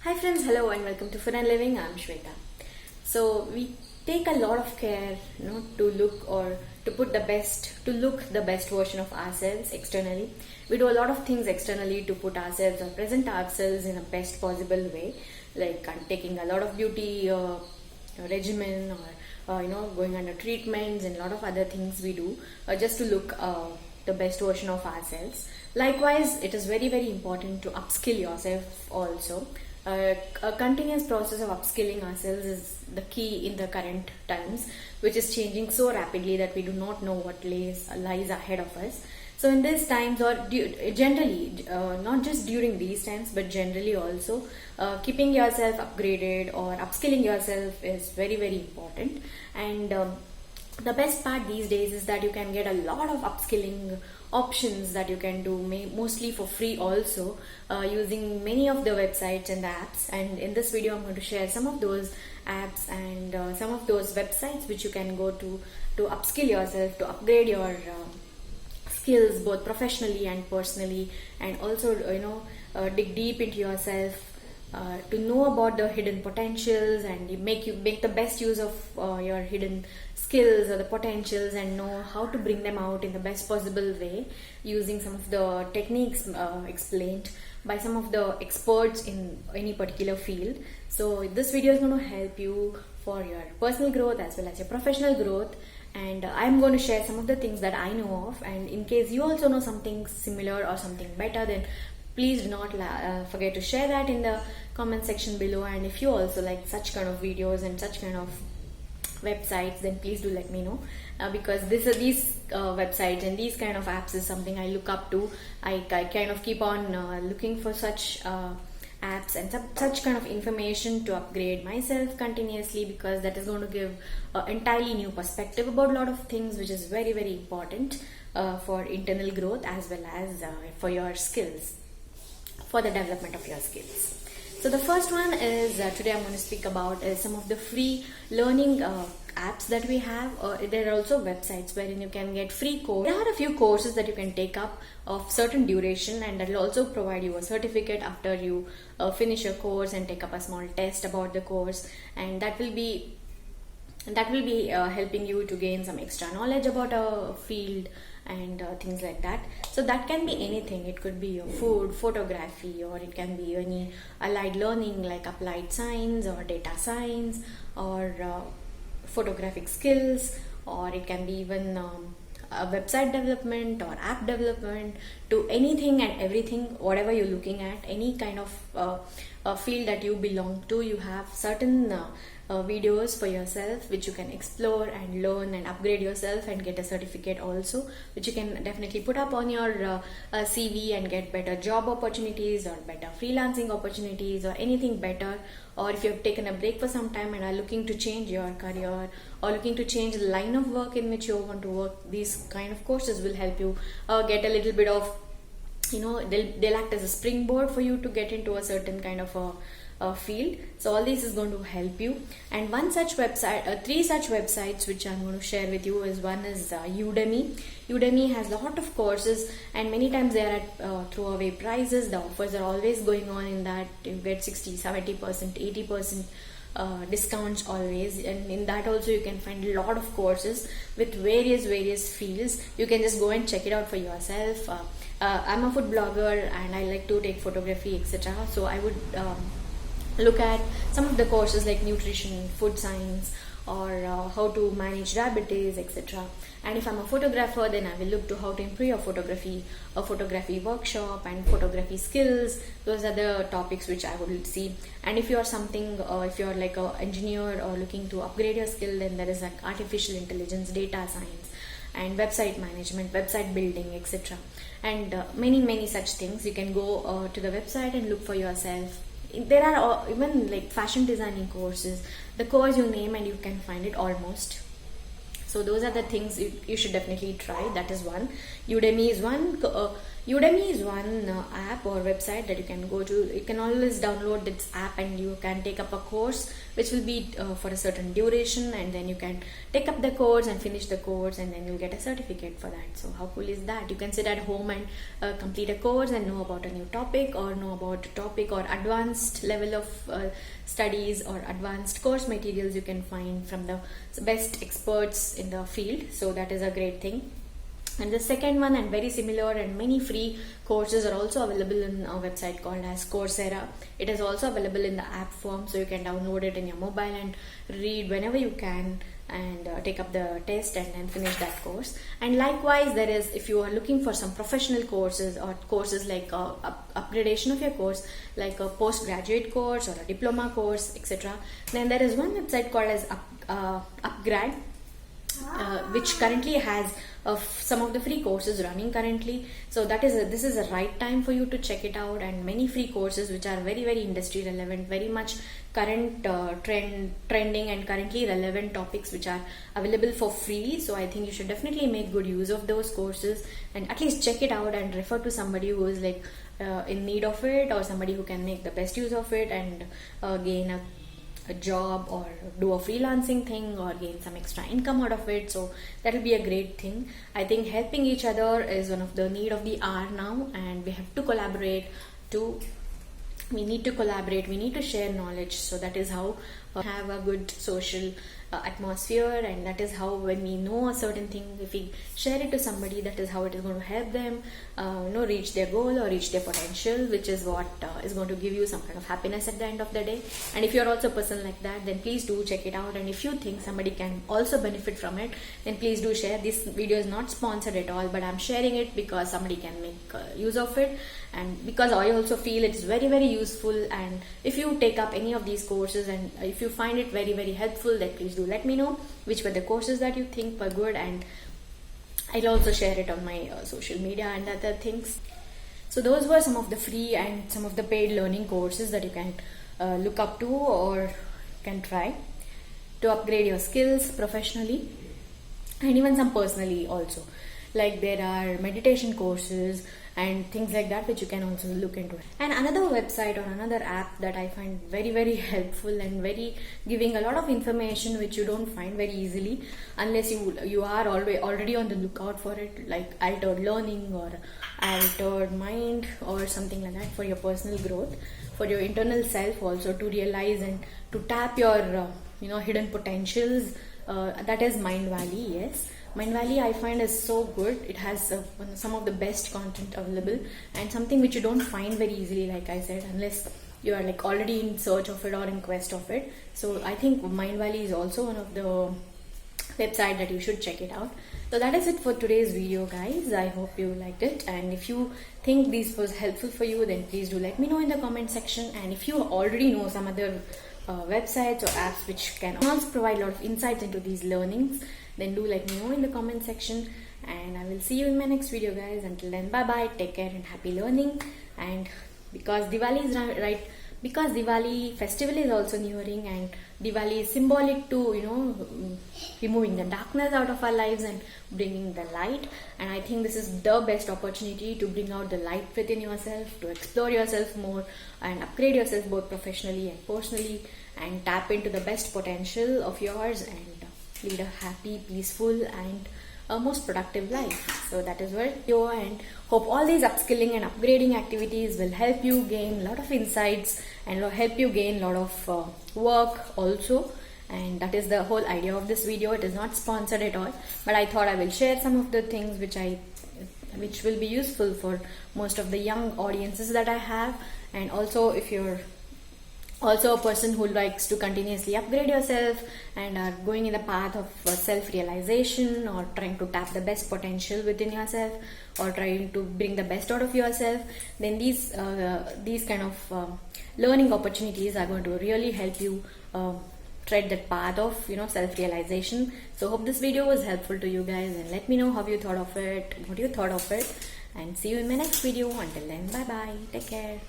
Hi friends, hello and welcome to Food and Living. I'm Shweta. So we take a lot of care, to look or to put to look the best version of ourselves externally. We do a lot of things externally to put ourselves or present ourselves in a best possible way, like taking a lot of beauty regimen or going under treatments and a lot of other things we do just to look the best version of ourselves. Likewise, it is very important to upskill yourself also. A continuous process of upskilling ourselves is the key in the current times, which is changing so rapidly that we do not know what lies ahead of us. So in these times, or generally, not just during these times, but generally also, keeping yourself upgraded or upskilling yourself is very important. And the best part these days is that you can get a lot of upskilling options that you can do mostly for free also, using many of the websites and the apps. And in this video I'm going to share some of those apps and some of those websites which you can go to upskill yourself, to upgrade your skills both professionally and personally, and also dig deep into yourself, to know about the hidden potentials, and make the best use of your hidden skills or the potentials, and know how to bring them out in the best possible way using some of the techniques explained by some of the experts in any particular field. So this video is going to help you for your personal growth as well as your professional growth, and I'm going to share some of the things that I know of. And in case you also know something similar or something better, then please do not forget to share that in the comment section below. And if you also like such kind of videos and such kind of websites, then please do let me know, because these websites and these kind of apps is something I look up to. I kind of keep on looking for such apps and such kind of information to upgrade myself continuously, because that is going to give an entirely new perspective about a lot of things, which is very important for internal growth as well as for your skills, for the development of your skills. So the first one is today I'm going to speak about is some of the free learning apps that we have. There are also websites wherein you can get free courses. There are a few courses that you can take up of certain duration, and that will also provide you a certificate after you finish your course and take up a small test about the course, and that will be helping you to gain some extra knowledge about a field and things like that. So that can be anything. It could be your food, photography, or it can be any allied learning like applied science or data science, or photographic skills, or it can be even a website development or app development, to anything and everything, whatever you're looking at, any kind of field that you belong to. You have certain videos for yourself which you can explore and learn and upgrade yourself and get a certificate also, which you can definitely put up on your CV and get better job opportunities or better freelancing opportunities or anything better. Or if you have taken a break for some time and are looking to change your career or looking to change the line of work in which you want to work, these kind of courses will help you get a little bit of, they'll act as a springboard for you to get into a certain kind of a field. So all this is going to help you. And one such website, three such websites which I'm going to share with you is, one is Udemy. Udemy has a lot of courses, and many times they are at throwaway prices. The offers are always going on in that you get 60, 70%, 80% discounts always, and in that also you can find a lot of courses with various fields. You can just go and check it out for yourself. I'm a food blogger and I like to take photography, etc. So I would look at some of the courses like nutrition, food science, or how to manage diabetes, etc. And if I'm a photographer, then I will look to how to improve your photography, a photography workshop, and photography skills. Those are the topics which I would see. And if you're if you're like an engineer or looking to upgrade your skill, then there is like artificial intelligence, data science, and website management, website building, etc. And many such things. You can go to the website and look for yourself. There are even like fashion designing courses. The course you name and you can find it almost. So those are the things you should definitely try. That is one. Udemy is one. Udemy is one app or website that you can go to. You can always download this app and you can take up a course which will be for a certain duration, and then you can take up the course and finish the course, and then you'll get a certificate for that. So how cool is that? You can sit at home and complete a course and know about a new topic, or know about a topic or advanced level of studies or advanced course materials you can find from the best experts in the field. So that is a great thing. And the second one, and very similar, and many free courses are also available in a website called as Coursera. It is also available in the app form, so you can download it in your mobile and read whenever you can, and take up the test and then finish that course. And likewise, there is, if you are looking for some professional courses or courses like upgradation of your course, like a postgraduate course or a diploma course, etc., then there is one website called as Upgrad, which currently has some of the free courses running currently. So this is a right time for you to check it out, and many free courses which are very, very industry relevant, very much current trending and currently relevant topics which are available for free. So I think you should definitely make good use of those courses and at least check it out and refer to somebody who is like in need of it, or somebody who can make the best use of it and gain a job or do a freelancing thing or gain some extra income out of it. So that will be a great thing. I think helping each other is one of the need of the hour now, and we have to collaborate we need to share knowledge. So that is how have a good social atmosphere, and that is how, when we know a certain thing, if we share it to somebody, that is how it is going to help them reach their goal or reach their potential, which is what is going to give you some kind of happiness at the end of the day. And if you're also a person like that, then please do check it out, and if you think somebody can also benefit from it, then please do share. This video is not sponsored at all, but I'm sharing it because somebody can make use of it, and because I also feel it's very, very useful. And if you take up any of these courses and if you find it very, very helpful, then please do let me know which were the courses that you think were good, and I'll also share it on my social media and other things. So those were some of the free and some of the paid learning courses that you can look up to or can try to upgrade your skills professionally and even some personally also. Like there are meditation courses and things like that which you can also look into. And another website or another app that I find very, very helpful and very giving a lot of information which you don't find very easily unless you are already on the lookout for it, like Altered Learning or Altered Mind or something like that, for your personal growth, for your internal self also, to realize and to tap your hidden potentials. That is Mind Valley. Yes, Mind Valley I find is so good. It has some of the best content available and something which you don't find very easily, like I said, unless you are like already in search of it or in quest of it. So I think Mind Valley is also one of the website that you should check it out. So that is it for today's video, guys. I hope you liked it, and if you think this was helpful for you, then please do let me know in the comment section. And if you already know some other websites or apps which can also provide a lot of insights into these learnings, then do let me know in the comment section, and I will see you in my next video, guys. Until then, bye bye, take care and happy learning. And because Diwali is because Diwali festival is also nearing, and Diwali is symbolic to removing the darkness out of our lives and bringing the light, and I think this is the best opportunity to bring out the light within yourself, to explore yourself more and upgrade yourself both professionally and personally, and tap into the best potential of yours and lead a happy, peaceful and most productive life. So that is where you are, and hope all these upskilling and upgrading activities will help you gain a lot of insights and help you gain a lot of work also. And that is the whole idea of this video. It is not sponsored at all, but I thought I will share some of the things which will be useful for most of the young audiences that I have. And also, if you're also a person who likes to continuously upgrade yourself and are going in the path of self-realization, or trying to tap the best potential within yourself, or trying to bring the best out of yourself, then these kind of learning opportunities are going to really help you tread that path of self-realization. So hope this video was helpful to you guys, and let me know how you thought of it, what you thought of it, and see you in my next video. Until then, bye bye, take care.